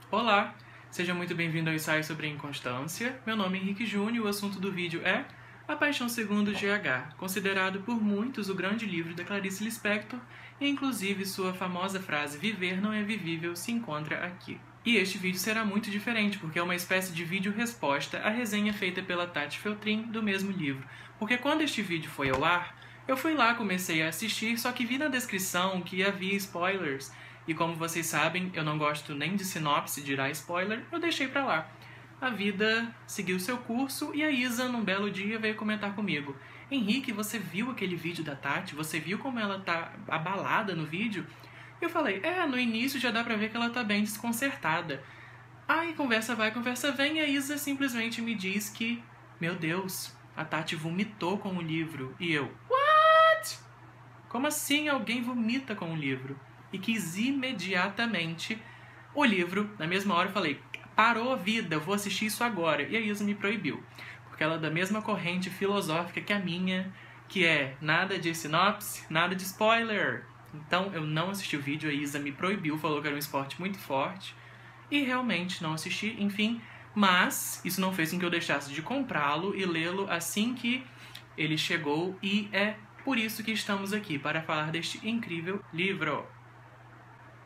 Olá, seja muito bem-vindo ao ensaio sobre a inconstância. Meu nome é Henrique Júnior e o assunto do vídeo é A Paixão Segundo GH, considerado por muitos o grande livro da Clarice Lispector e inclusive sua famosa frase "Viver não é vivível" se encontra aqui. E este vídeo será muito diferente, porque é uma espécie de vídeo-resposta à resenha feita pela Tati Feltrin do mesmo livro. Porque quando este vídeo foi ao ar, eu fui lá, comecei a assistir, só que vi na descrição que havia spoilers. E como vocês sabem, eu não gosto nem de sinopse, dirá spoiler, eu deixei pra lá. A vida seguiu seu curso e a Isa, num belo dia, veio comentar comigo. Henrique, você viu aquele vídeo da Tati? Você viu como ela tá abalada no vídeo? Eu falei, no início já dá pra ver que ela tá bem desconcertada. Aí conversa vai, conversa vem, e a Isa simplesmente me diz que, meu Deus, a Tati vomitou com o livro. E eu, what? Como assim alguém vomita com o livro? E quis imediatamente o livro. Na mesma hora eu falei, parou a vida, eu vou assistir isso agora. E a Isa me proibiu, porque ela é da mesma corrente filosófica que a minha, que é nada de sinopse, nada de spoiler. Então eu não assisti o vídeo, a Isa me proibiu, falou que era um esporte muito forte. E realmente não assisti, enfim. Mas isso não fez com que eu deixasse de comprá-lo e lê-lo assim que ele chegou. E é por isso que estamos aqui, para falar deste incrível livro.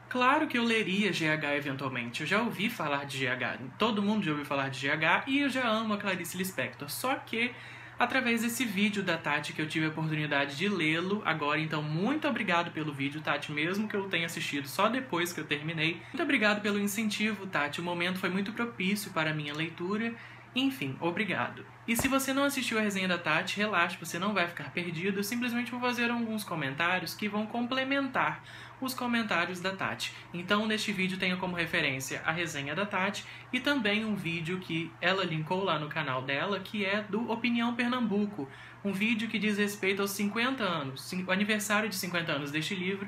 Claro que eu leria GH eventualmente, eu já ouvi falar de GH, todo mundo já ouviu falar de GH e eu já amo a Clarice Lispector, só que através desse vídeo da Tati que eu tive a oportunidade de lê-lo agora, então muito obrigado pelo vídeo, Tati, mesmo que eu tenha assistido só depois que eu terminei. Muito obrigado pelo incentivo, Tati, o momento foi muito propício para a minha leitura. Enfim, obrigado. E se você não assistiu a resenha da Tati, relaxa, você não vai ficar perdido. Eu simplesmente vou fazer alguns comentários que vão complementar os comentários da Tati. Então, neste vídeo tenho como referência a resenha da Tati e também um vídeo que ela linkou lá no canal dela, que é do Opinião Pernambuco. Um vídeo que diz respeito aos 50 anos, o aniversário de 50 anos deste livro,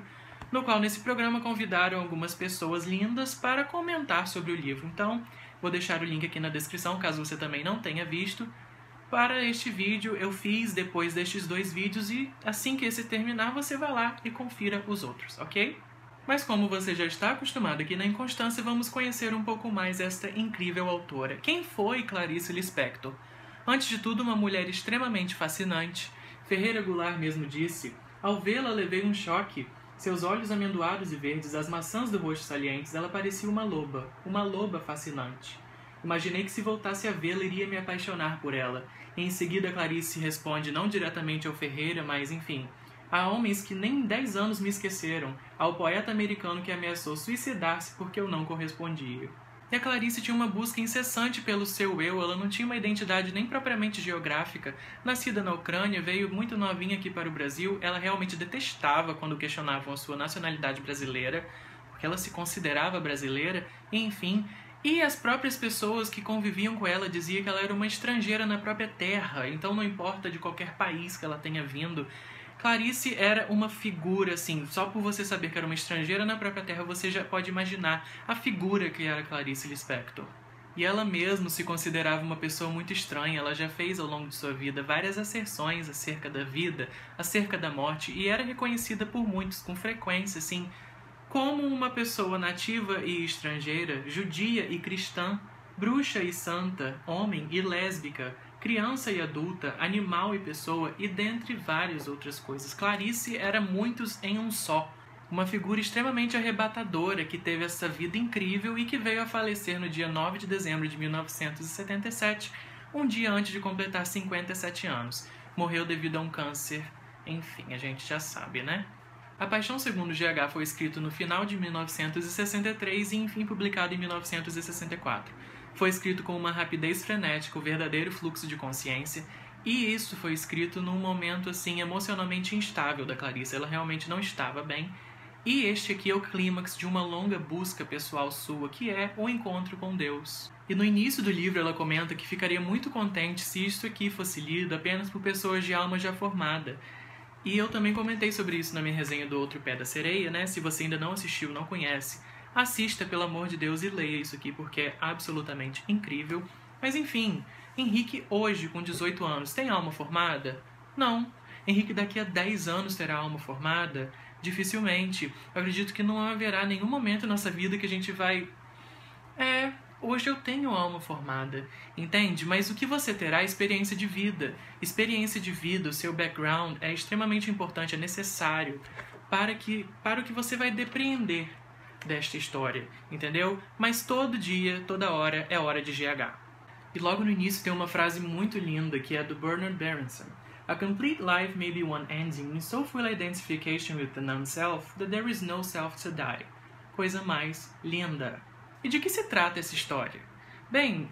no qual nesse programa convidaram algumas pessoas lindas para comentar sobre o livro. Então, vou deixar o link aqui na descrição, caso você também não tenha visto. Para este vídeo eu fiz depois destes dois vídeos e assim que esse terminar você vai lá e confira os outros, ok? Mas como você já está acostumado aqui na Inconstância, vamos conhecer um pouco mais esta incrível autora. Quem foi Clarice Lispector? Antes de tudo, uma mulher extremamente fascinante. Ferreira Goulart mesmo disse, ao vê-la levei um choque. Seus olhos amendoados e verdes, as maçãs do rosto salientes, ela parecia uma loba fascinante. Imaginei que se voltasse a vê-la, iria me apaixonar por ela. E em seguida, Clarice responde não diretamente ao Ferreira, mas enfim. Há homens que nem 10 anos me esqueceram, ao poeta americano que ameaçou suicidar-se porque eu não correspondia. E a Clarice tinha uma busca incessante pelo seu eu, ela não tinha uma identidade nem propriamente geográfica. Nascida na Ucrânia, veio muito novinha aqui para o Brasil, ela realmente detestava quando questionavam a sua nacionalidade brasileira, porque ela se considerava brasileira, enfim. E as próprias pessoas que conviviam com ela diziam que ela era uma estrangeira na própria terra, então não importa de qualquer país que ela tenha vindo. Clarice era uma figura, assim, só por você saber que era uma estrangeira na própria terra, você já pode imaginar a figura que era Clarice Lispector. E ela mesma se considerava uma pessoa muito estranha, ela já fez ao longo de sua vida várias asserções acerca da vida, acerca da morte, e era reconhecida por muitos com frequência, assim, como uma pessoa nativa e estrangeira, judia e cristã, bruxa e santa, homem e lésbica, criança e adulta, animal e pessoa, e dentre várias outras coisas. Clarice era muitos em um só. Uma figura extremamente arrebatadora que teve essa vida incrível e que veio a falecer no dia 9 de dezembro de 1977, um dia antes de completar 57 anos. Morreu devido a um câncer, enfim, a gente já sabe, né? A Paixão Segundo GH foi escrito no final de 1963 e enfim publicado em 1964. Foi escrito com uma rapidez frenética, o verdadeiro fluxo de consciência, e isso foi escrito num momento assim emocionalmente instável da Clarice, ela realmente não estava bem. E este aqui é o clímax de uma longa busca pessoal sua, que é o encontro com Deus. E no início do livro ela comenta que ficaria muito contente se isto aqui fosse lido apenas por pessoas de alma já formada. E eu também comentei sobre isso na minha resenha do Outro Pé da Sereia, né? Se você ainda não assistiu, não conhece, assista, pelo amor de Deus, e leia isso aqui, porque é absolutamente incrível. Mas enfim, Henrique hoje, com 18 anos, tem alma formada? Não. Henrique daqui a 10 anos terá alma formada? Dificilmente. Eu acredito que não haverá nenhum momento na nossa vida que a gente vai Hoje eu tenho alma formada, entende? Mas o que você terá é experiência de vida. Experiência de vida, o seu background é extremamente importante, é necessário para o que você vai depreender desta história, entendeu? Mas todo dia, toda hora é hora de GH. E logo no início tem uma frase muito linda que é do Bernard Berenson. A complete life may be one ending in so full identification with the non-self that there is no self to die. Coisa mais linda. E de que se trata essa história? Bem,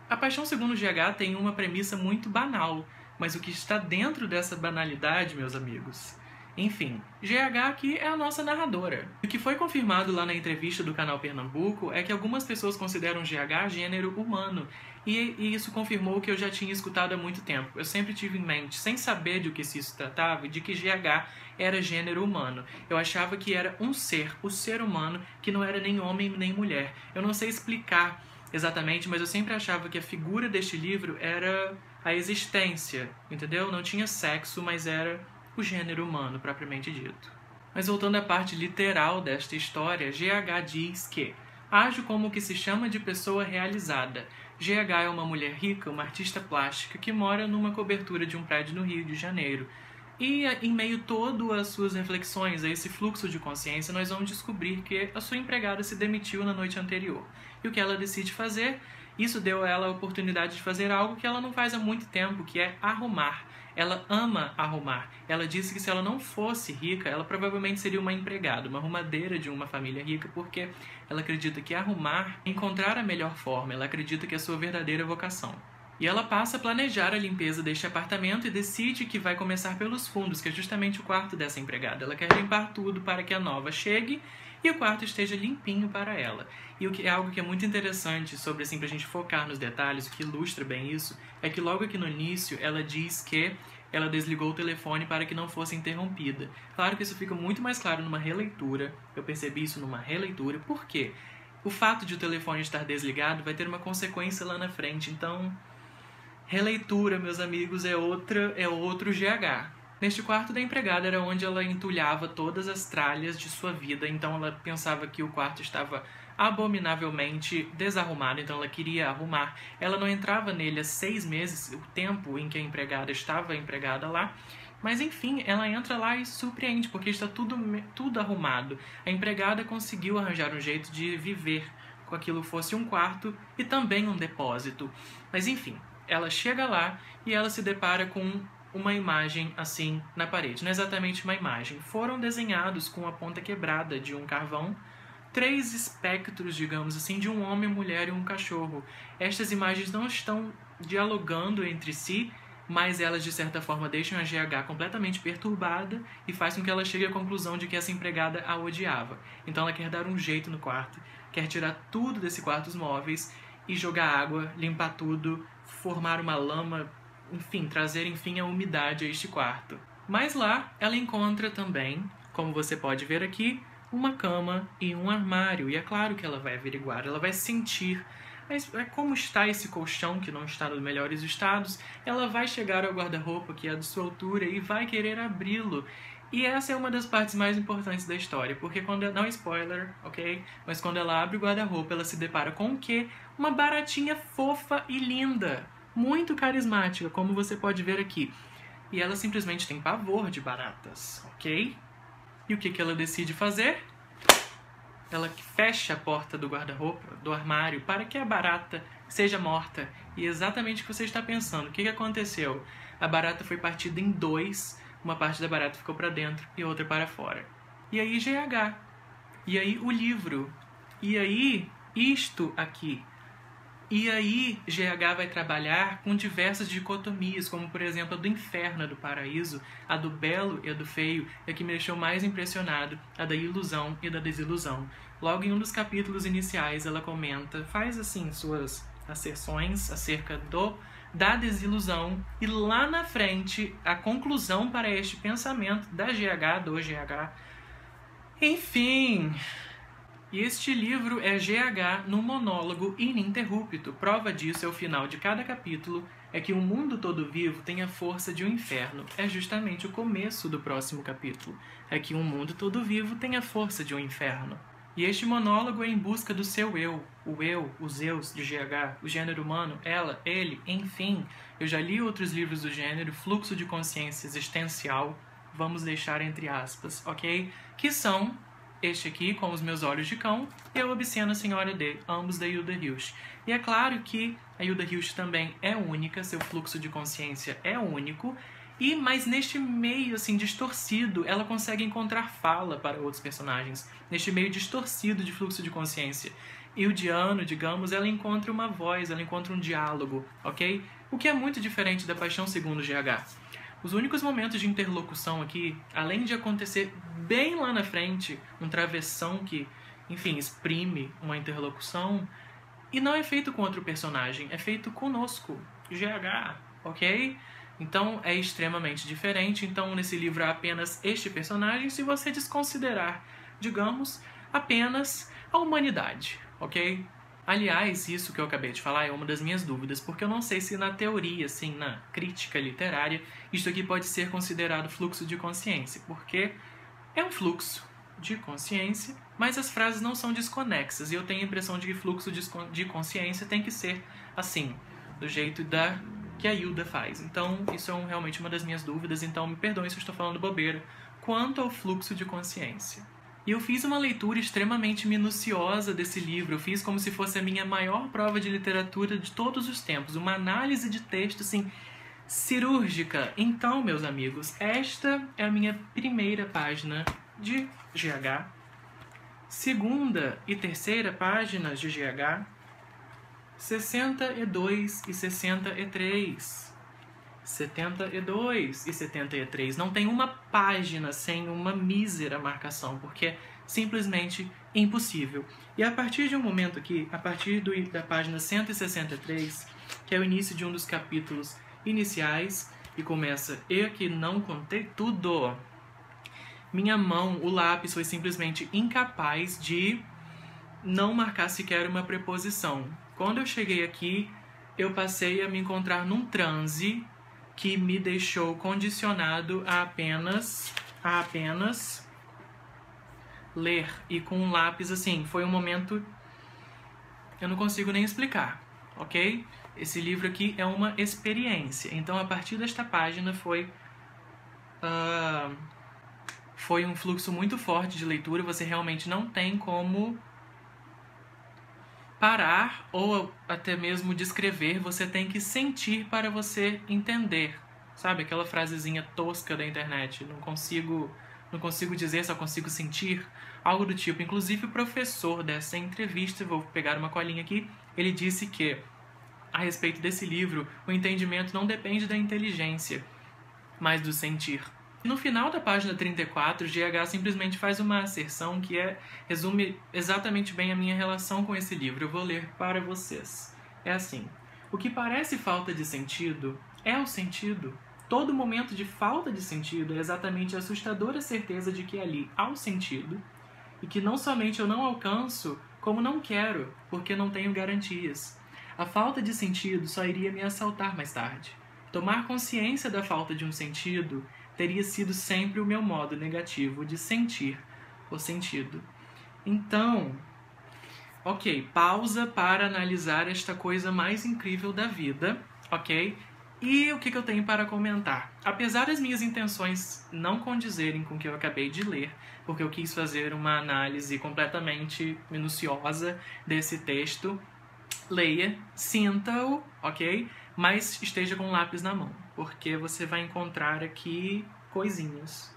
A Paixão Segundo GH tem uma premissa muito banal, mas o que está dentro dessa banalidade, meus amigos? Enfim, GH aqui é a nossa narradora. O que foi confirmado lá na entrevista do canal Pernambuco é que algumas pessoas consideram GH gênero humano, e isso confirmou o que eu já tinha escutado há muito tempo. Eu sempre tive em mente, sem saber de que se tratava, de que GH era gênero humano. Eu achava que era um ser, o ser humano, que não era nem homem nem mulher. Eu não sei explicar exatamente, mas eu sempre achava que a figura deste livro era a existência, entendeu? Não tinha sexo, mas era o gênero humano, propriamente dito. Mas voltando à parte literal desta história, GH diz que ajo como o que se chama de pessoa realizada. GH é uma mulher rica, uma artista plástica, que mora numa cobertura de um prédio no Rio de Janeiro. E em meio todo às suas reflexões, a esse fluxo de consciência, nós vamos descobrir que a sua empregada se demitiu na noite anterior. E o que ela decide fazer? Isso deu a ela a oportunidade de fazer algo que ela não faz há muito tempo, que é arrumar. Ela ama arrumar. Ela disse que se ela não fosse rica, ela provavelmente seria uma empregada, uma arrumadeira de uma família rica, porque ela acredita que arrumar é encontrar a melhor forma, ela acredita que é a sua verdadeira vocação. E ela passa a planejar a limpeza deste apartamento e decide que vai começar pelos fundos, que é justamente o quarto dessa empregada. Ela quer limpar tudo para que a nova chegue e o quarto esteja limpinho para ela. E o que é algo que é muito interessante sobre, assim, pra gente focar nos detalhes, o que ilustra bem isso, é que logo aqui no início ela diz que ela desligou o telefone para que não fosse interrompida. Claro que isso fica muito mais claro numa releitura, eu percebi isso numa releitura, por quê? O fato de o telefone estar desligado vai ter uma consequência lá na frente, então releitura, meus amigos, é outro GH. Neste quarto da empregada era onde ela entulhava todas as tralhas de sua vida, então ela pensava que o quarto estava abominavelmente desarrumado, então ela queria arrumar. Ela não entrava nele há 6 meses, o tempo em que a empregada estava empregada lá, mas enfim, ela entra lá e surpreende, porque está tudo arrumado. A empregada conseguiu arranjar um jeito de viver com aquilo fosse um quarto e também um depósito. Mas enfim, ela chega lá e ela se depara com uma imagem assim na parede. Não é exatamente uma imagem. Foram desenhados com a ponta quebrada de um carvão 3 espectros, digamos assim, de um homem, mulher e um cachorro. Estas imagens não estão dialogando entre si, mas elas de certa forma deixam a GH completamente perturbada e faz com que ela chegue à conclusão de que essa empregada a odiava. Então ela quer dar um jeito no quarto, quer tirar tudo desse quarto, os móveis, e jogar água, limpar tudo, formar uma lama, enfim, trazer a umidade a este quarto. Mas lá ela encontra também, como você pode ver aqui, uma cama e um armário. E é claro que ela vai averiguar, ela vai sentir como está esse colchão que não está nos melhores estados. Ela vai chegar ao guarda-roupa que é de sua altura e vai querer abri-lo. E essa é uma das partes mais importantes da história, porque não é spoiler, ok? Mas quando ela abre o guarda-roupa, ela se depara com o quê? Uma baratinha fofa e linda, muito carismática, como você pode ver aqui. E ela simplesmente tem pavor de baratas, ok? E o que ela decide fazer? Ela fecha a porta do guarda-roupa, do armário, para que a barata seja morta. E exatamente o que você está pensando. O que aconteceu? A barata foi partida em 2, uma parte da barata ficou para dentro e outra para fora. E aí GH. E aí o livro. E aí isto aqui. E aí GH vai trabalhar com diversas dicotomias, como por exemplo a do inferno, a do paraíso, a do belo e a do feio, e a que me deixou mais impressionado, a da ilusão e da desilusão. Logo em um dos capítulos iniciais ela comenta, faz assim suas asserções acerca da desilusão, e lá na frente a conclusão para este pensamento da GH, do GH. Enfim... E este livro é GH num monólogo ininterrupto. Prova disso é o final de cada capítulo, é que o mundo todo vivo tem a força de um inferno. É justamente o começo do próximo capítulo. É que um mundo todo vivo tem a força de um inferno. E este monólogo é em busca do seu eu, o eu, os eus de GH, o gênero humano, ela, ele, enfim. Eu já li outros livros do gênero, fluxo de consciência existencial, vamos deixar entre aspas, ok? Que são este aqui, Com os Meus Olhos de Cão, e A Obscena Senhora D, ambos da Hilda Hilst. E é claro que a Hilda Hilst também é única, seu fluxo de consciência é único, mas neste meio assim distorcido, ela consegue encontrar fala para outros personagens. Neste meio distorcido de fluxo de consciência. E o Diano, digamos, ela encontra uma voz, ela encontra um diálogo, ok? O que é muito diferente da Paixão Segundo GH. Os únicos momentos de interlocução aqui, além de acontecer bem lá na frente, um travessão que, enfim, exprime uma interlocução, e não é feito com outro personagem, é feito conosco, GH, ok? Então é extremamente diferente. Então nesse livro há apenas este personagem se você desconsiderar, digamos, apenas a humanidade, ok? Aliás, isso que eu acabei de falar é uma das minhas dúvidas, porque eu não sei se na teoria, assim, na crítica literária, isto aqui pode ser considerado fluxo de consciência, porque é um fluxo de consciência, mas as frases não são desconexas, e eu tenho a impressão de que fluxo de consciência tem que ser assim, do jeito que a Hilda faz. Então, isso é realmente uma das minhas dúvidas, então me perdoem se eu estou falando bobeira quanto ao fluxo de consciência. E eu fiz uma leitura extremamente minuciosa desse livro. Eu fiz como se fosse a minha maior prova de literatura de todos os tempos. Uma análise de texto, assim, cirúrgica. Então, meus amigos, esta é a minha primeira página de GH. Segunda e terceira páginas de GH. 62 e 63. 72 e 73. Não tem uma página sem uma mísera marcação, porque é simplesmente impossível. E a partir de um momento aqui, a partir da página 163, que é o início de um dos capítulos iniciais, e começa "Eu que não contei tudo", minha mão, o lápis, foi simplesmente incapaz de não marcar sequer uma preposição. Quando eu cheguei aqui, eu passei a me encontrar num transe que me deixou condicionado a apenas ler. E com um lápis, assim, foi um momento... eu não consigo nem explicar, ok? Esse livro aqui é uma experiência. Então, a partir desta página foi um fluxo muito forte de leitura. Você realmente não tem como parar ou até mesmo descrever, você tem que sentir para você entender. Sabe, aquela frasezinha tosca da internet, não consigo dizer, só consigo sentir, algo do tipo. Inclusive o professor dessa entrevista, vou pegar uma colinha aqui, ele disse que, a respeito desse livro, o entendimento não depende da inteligência, mas do sentir. No final da página 34, GH simplesmente faz uma asserção que resume exatamente bem a minha relação com esse livro. Eu vou ler para vocês. É assim: o que parece falta de sentido é o sentido. Todo momento de falta de sentido é exatamente a assustadora certeza de que ali há o sentido, e que não somente eu não alcanço, como não quero, porque não tenho garantias. A falta de sentido só iria me assaltar mais tarde. Tomar consciência da falta de um sentido teria sido sempre o meu modo negativo de sentir o sentido. Então, ok, pausa para analisar esta coisa mais incrível da vida, ok? E o que eu tenho para comentar? Apesar das minhas intenções não condizerem com o que eu acabei de ler, porque eu quis fazer uma análise completamente minuciosa desse texto, leia, sinta-o, ok? Mas esteja com o lápis na mão, porque você vai encontrar aqui coisinhas,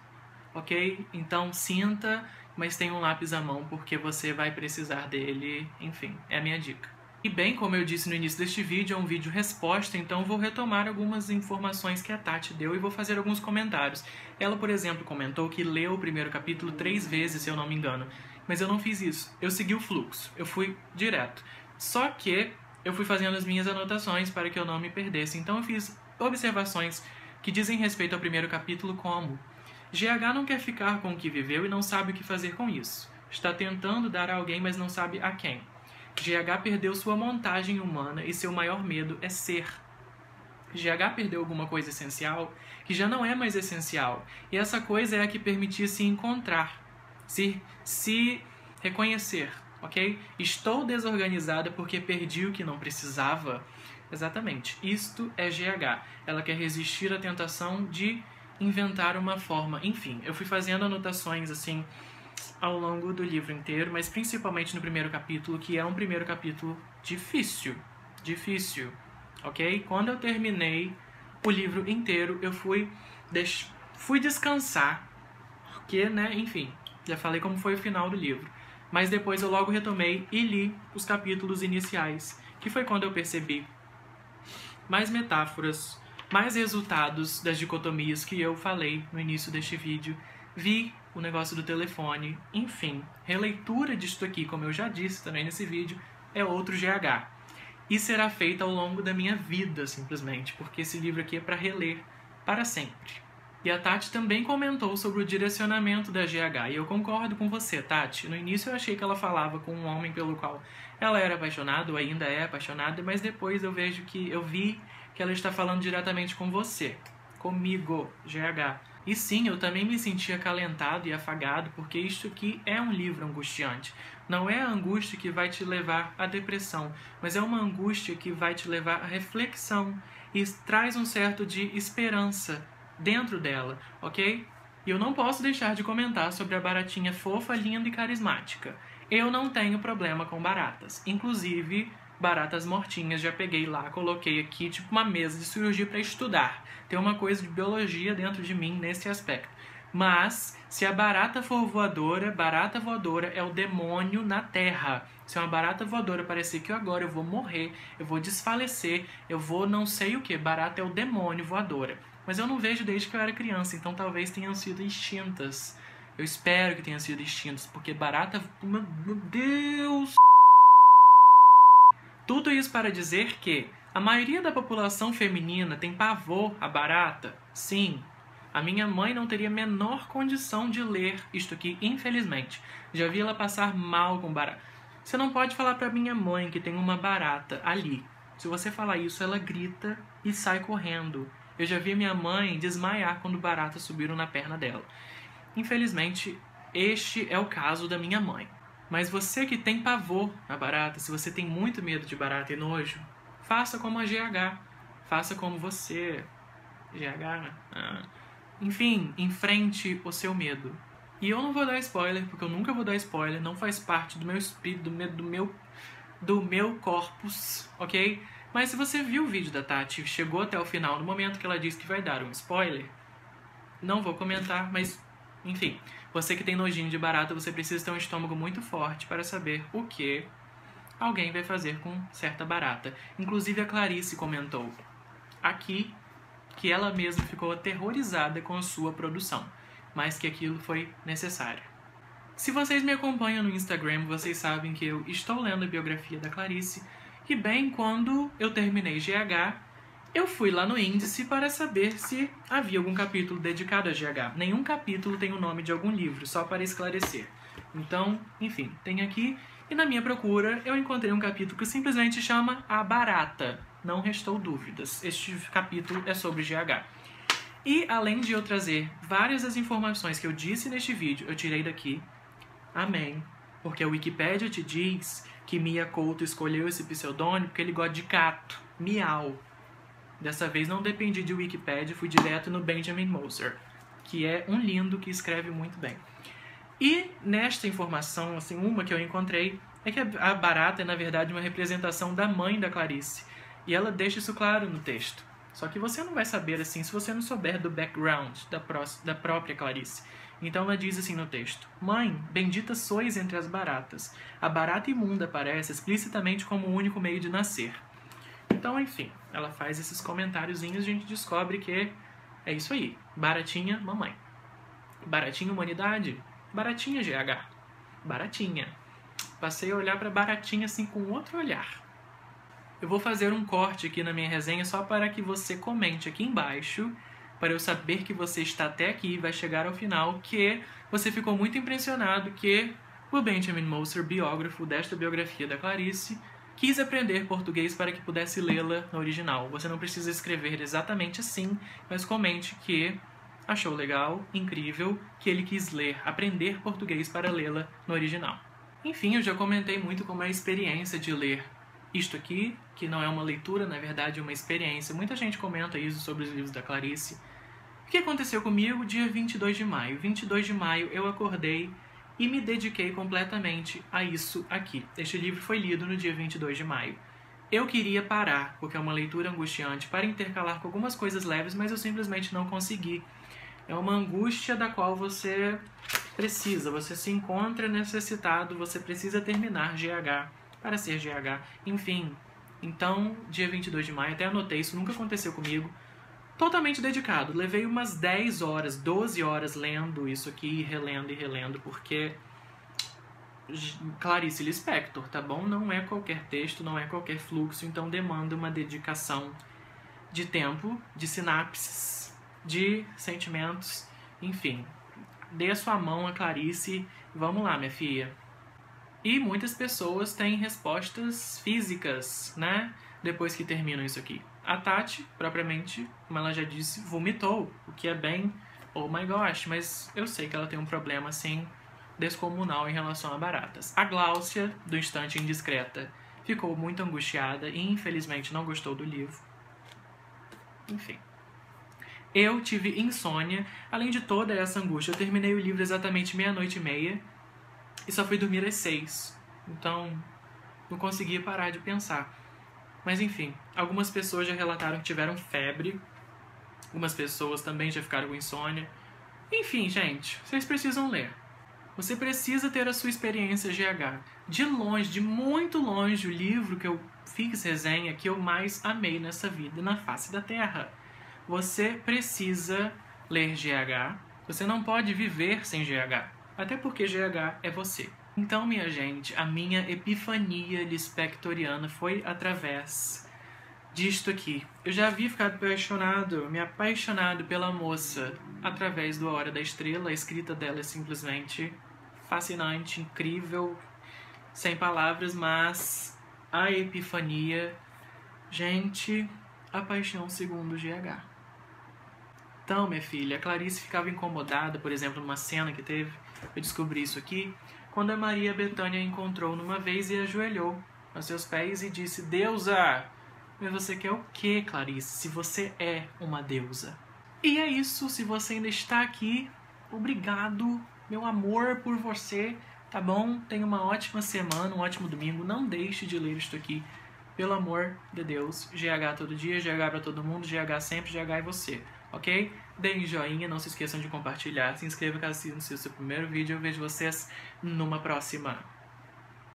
ok? Então sinta, mas tenha um lápis à mão, porque você vai precisar dele, enfim, é a minha dica. E bem, como eu disse no início deste vídeo, é um vídeo resposta, então vou retomar algumas informações que a Tati deu e vou fazer alguns comentários. Ela, por exemplo, comentou que leu o primeiro capítulo 3 vezes, se eu não me engano, mas eu não fiz isso, eu segui o fluxo, eu fui direto. Só que eu fui fazendo as minhas anotações para que eu não me perdesse. Então eu fiz observações que dizem respeito ao primeiro capítulo, como: GH não quer ficar com o que viveu e não sabe o que fazer com isso. Está tentando dar a alguém, mas não sabe a quem. GH perdeu sua montagem humana e seu maior medo é ser. GH perdeu alguma coisa essencial que já não é mais essencial. E essa coisa é a que permitia se encontrar, se reconhecer. ok? Estou desorganizada porque perdi o que não precisava. Exatamente. Isto é GH. Ela quer resistir à tentação de inventar uma forma. Enfim, eu fui fazendo anotações assim ao longo do livro inteiro, mas principalmente no primeiro capítulo, que é um primeiro capítulo difícil. Difícil, ok? Quando eu terminei o livro inteiro, eu fui descansar, porque, né, enfim, já falei como foi o final do livro. Mas depois eu logo retomei e li os capítulos iniciais, que foi quando eu percebi mais metáforas, mais resultados das dicotomias que eu falei no início deste vídeo. Vi o negócio do telefone, enfim, releitura disto aqui, como eu já disse também nesse vídeo, é outro GH. E será feita ao longo da minha vida, simplesmente, porque esse livro aqui é para reler para sempre. E a Tati também comentou sobre o direcionamento da GH, e eu concordo com você, Tati. No início eu achei que ela falava com um homem pelo qual ela era apaixonada, ou ainda é apaixonada, mas depois eu vi que ela está falando diretamente com você, comigo, GH. E sim, eu também me senti acalentado e afagado, porque isto aqui é um livro angustiante. Não é a angústia que vai te levar à depressão, mas é uma angústia que vai te levar à reflexão e traz um certo de esperança dentro dela, ok? E eu não posso deixar de comentar sobre a baratinha fofa, linda e carismática. Eu não tenho problema com baratas. Inclusive, baratas mortinhas já peguei lá, coloquei aqui tipo uma mesa de cirurgia para estudar. Tem uma coisa de biologia dentro de mim nesse aspecto. Mas, se a barata for voadora, barata voadora é o demônio na terra. Se uma barata voadora parecer que agora eu vou morrer, eu vou desfalecer, eu vou não sei o que, barata é o demônio voadora. Mas eu não vejo desde que eu era criança, então talvez tenham sido extintas. Eu espero que tenham sido extintas, porque barata... Meu Deus! Tudo isso para dizer que a maioria da população feminina tem pavor à barata. Sim, a minha mãe não teria a menor condição de ler isto aqui, infelizmente. Já vi ela passar mal com barata. Você não pode falar para minha mãe que tem uma barata ali. Se você falar isso, ela grita e sai correndo. Eu já vi minha mãe desmaiar quando baratas subiram na perna dela. Infelizmente, este é o caso da minha mãe. Mas você que tem pavor a barata, se você tem muito medo de barata e nojo, faça como a GH. Faça como você, GH. Enfim, enfrente o seu medo. E eu não vou dar spoiler, porque eu nunca vou dar spoiler, não faz parte do meu espírito, do meu corpus, ok? Mas se você viu o vídeo da Tati, chegou até o final, no momento que ela disse que vai dar um spoiler, não vou comentar, mas enfim, você que tem nojinho de barata, você precisa ter um estômago muito forte para saber o que alguém vai fazer com certa barata. Inclusive a Clarice comentou aqui que ela mesma ficou aterrorizada com a sua produção, mas que aquilo foi necessário. Se vocês me acompanham no Instagram, vocês sabem que eu estou lendo a biografia da Clarice, e bem quando eu terminei GH, eu fui lá no índice para saber se havia algum capítulo dedicado a GH. Nenhum capítulo tem o nome de algum livro, só para esclarecer. Então, enfim, tem aqui. E na minha procura, eu encontrei um capítulo que simplesmente chama A Barata. Não restou dúvidas. Este capítulo é sobre GH. E, além de eu trazer várias das informações que eu disse neste vídeo, eu tirei daqui. Amém. Porque a Wikipédia te diz que Mia Couto escolheu esse pseudônimo porque ele gosta de gato. Miau. Dessa vez não dependi de Wikipédia, fui direto no Benjamin Moser, que é um lindo que escreve muito bem. E nesta informação, assim, uma que eu encontrei é que a barata é, na verdade, uma representação da mãe da Clarice. E ela deixa isso claro no texto. Só que você não vai saber assim se você não souber do background da própria Clarice. Então ela diz assim no texto: Mãe, bendita sois entre as baratas. A barata imunda aparece explicitamente como o único meio de nascer. Então, enfim, ela faz esses comentáriozinhos e a gente descobre que é isso aí. Baratinha, mamãe. Baratinha, humanidade. Baratinha, GH. Baratinha. Passei a olhar para baratinha assim com outro olhar. Eu vou fazer um corte aqui na minha resenha só para que você comente aqui embaixo, para eu saber que você está até aqui e vai chegar ao final, que você ficou muito impressionado que o Benjamin Moser, biógrafo desta biografia da Clarice, quis aprender português para que pudesse lê-la no original. Você não precisa escrever exatamente assim, mas comente que achou legal, incrível, que ele quis ler, aprender português para lê-la no original. Enfim, eu já comentei muito como é a experiência de ler isto aqui, que não é uma leitura, na verdade é uma experiência. Muita gente comenta isso sobre os livros da Clarice. O que aconteceu comigo dia 22 de maio? 22 de maio eu acordei e me dediquei completamente a isso aqui. Este livro foi lido no dia 22 de maio. Eu queria parar, porque é uma leitura angustiante, para intercalar com algumas coisas leves, mas eu simplesmente não consegui. É uma angústia da qual você precisa, você se encontra necessitado, você precisa terminar GH para ser GH. Enfim, então, dia 22 de maio, até anotei, isso nunca aconteceu comigo, totalmente dedicado. Levei umas 10 horas, 12 horas lendo isso aqui, relendo e relendo, porque Clarice Lispector, tá bom? Não é qualquer texto, não é qualquer fluxo, então demanda uma dedicação de tempo, de sinapses, de sentimentos, enfim. Dê a sua mão a Clarice, vamos lá, minha filha. E muitas pessoas têm respostas físicas, né? Depois que terminam isso aqui. A Tati, propriamente, como ela já disse, vomitou, o que é bem, oh my gosh, mas eu sei que ela tem um problema, assim, descomunal em relação a baratas. A Gláucia, do Instante Indiscreta, ficou muito angustiada e infelizmente não gostou do livro. Enfim. Eu tive insônia, além de toda essa angústia. Eu terminei o livro exatamente 00:30 e só fui dormir às 6. Então, não conseguia parar de pensar. Mas enfim, algumas pessoas já relataram que tiveram febre. Algumas pessoas também já ficaram com insônia. Enfim, gente, vocês precisam ler. Você precisa ter a sua experiência GH. De longe, de muito longe, o livro que eu fiz resenha que eu mais amei nessa vida, na face da Terra. Você precisa ler GH. Você não pode viver sem GH. Até porque GH é você. Então, minha gente, a minha epifania lispectoriana foi através disto aqui. Eu já havia ficado me apaixonado pela moça através do A Hora da Estrela. A escrita dela é simplesmente fascinante, incrível, sem palavras, mas a epifania, gente, a paixão segundo GH. Então, minha filha, a Clarice ficava incomodada, por exemplo, numa cena que teve, eu descobri isso aqui, quando a Maria Bethânia a encontrou numa vez e ajoelhou aos seus pés e disse: Deusa! Mas você quer o quê, Clarice, se você é uma deusa? E é isso, se você ainda está aqui, obrigado, meu amor por você, tá bom? Tenha uma ótima semana, um ótimo domingo, não deixe de ler isto aqui, pelo amor de Deus. GH todo dia, GH pra todo mundo, GH sempre, GH é você, ok? Deem joinha, não se esqueçam de compartilhar, se inscreva caso seja o seu primeiro vídeo, eu vejo vocês numa próxima.